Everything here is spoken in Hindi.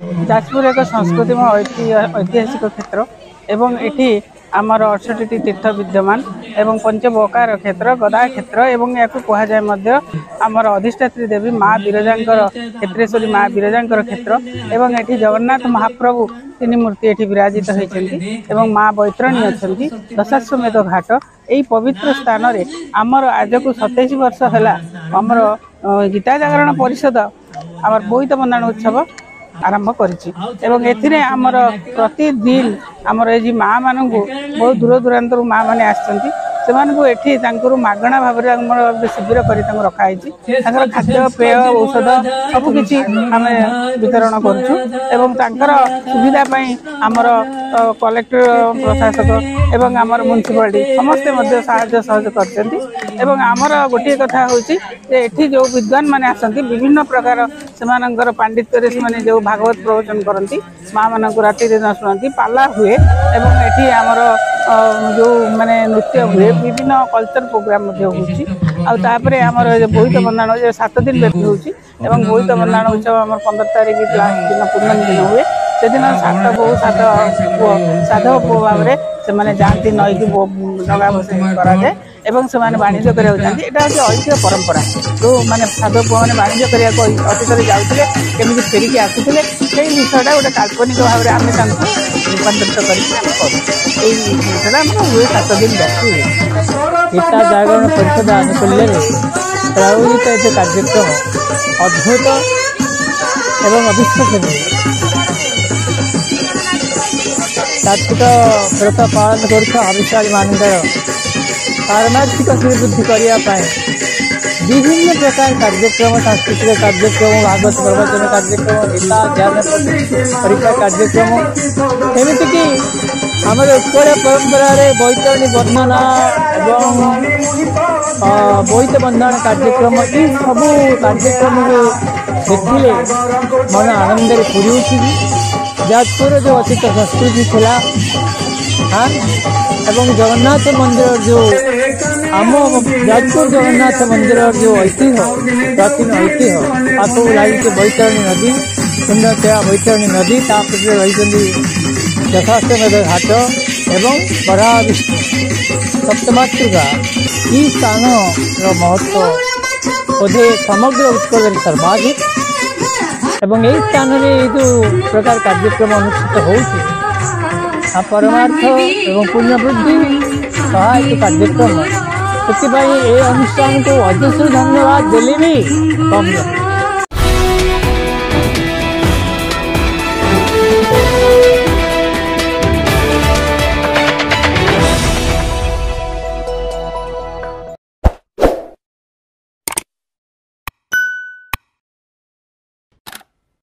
जाजपुर एक सांस्कृतिक ऐतिहासिक क्षेत्र एवं एठी आमर 68 तीर्थ विद्यमान एवं पंचबकार क्षेत्र गदा क्षेत्र एवं या कह जाए आमर अधिष्ठात्री देवी माँ बिरजांकर क्षेत्रेश्वरी माँ बिरजांकर क्षेत्र एवं एठी जगन्नाथ महाप्रभु तीन मूर्ति एठी विराजित होती एवं माँ बैतरणी अच्छा दशाश्वमेध घाट यही पवित्र स्थान रे आमर आज को 27 वर्ष है आमर गीता जागरण परिषद आमर बोईत बंदाण उत्सव आरंभ करें आमर प्रतिदिन आमर ये माँ मान बहुत दूर दूरांतर माँ मैंने आसती मागणा भाव में शिविर कर रखाई खाद्य पेय औषध सबकि आम वितरण कर सुविधापी आमर कलेक्टर प्रशासक एवं आमर म्युनिसिपालिटी समस्ते सहयोग कर आमर गोटे कथा हूँ जो विद्वान मैंने आसती विभिन्न प्रकार से पांडित्य से जो भागवत प्रवचन करती माँ मान राति दिन शुणती पाला हुए एवं एठी आमर जो माने नृत्य हुए विभिन्न कल्चर प्रोग्राम होपर आमर बोईत बंदाण 7 दिन व्यापी हो बोईत बंदाण उत्सव आम 15 तारीख लास्ट दिन पूर्णमी दिन हुए से दिन 7 बो 7 पुओ साधव पुओ भाव से जाती नई की डगा भसा कराए एवं से वाणिज्य करने जाती यहाँ हूँ ऐतिह्य परंपरा जो मैंने साधव पुओ मैंने वाणिज्य करने अतीत जाते केमी फेरिकी आसुले से विषयटा गोटे काल्पनिक भाव में आम रूपांतरित कर हुए 7 दिन व्यापी हुए गीता जागरण परिषद आनुकूल्य प्रायोजित एक कार्यक्रम अद्भुत एवं अविश्वसनीय कार्तिक व्रत पालन कर मानकर पारमार्थिक श्रीवृद्धि करने विभिन्न प्रकार कार्यक्रम सांस्कृतिक कार्यक्रम भागवत प्रवचन कार्यक्रम गीता ज्ञान परीक्षा कार्यक्रम एमतीक आम उत्कल परंपरा बैतरणी वर्णना एवं बोईत बंधन कार्यक्रम ये सब कार्यक्रम को देखिले मन आनंद पूरी उठी जाजपुर जो अतीत संस्कृति थी हाँ एवं जगन्नाथ मंदिर जो आम जाजपुर जगन्नाथ मंदिर जो ऐतिह्य प्राचीन ऐतिह्य आपको लगे बैतरणी नदी सुंदर से बैतरणी नदी तापर रही दशाश्वमेध घाट एवं बरा सप्तमातृका ई स्थान महत्व बोधे समग्र उत्कल सर्वाधिक एवं यही स्थान में जो प्रकार कार्यक्रम अनुष्ठित हो परमार्थ एवं पुण्यवृद्धि सहायक कार्यक्रम से अनुष्ठान को अजस्र धन्यवाद देले भी कम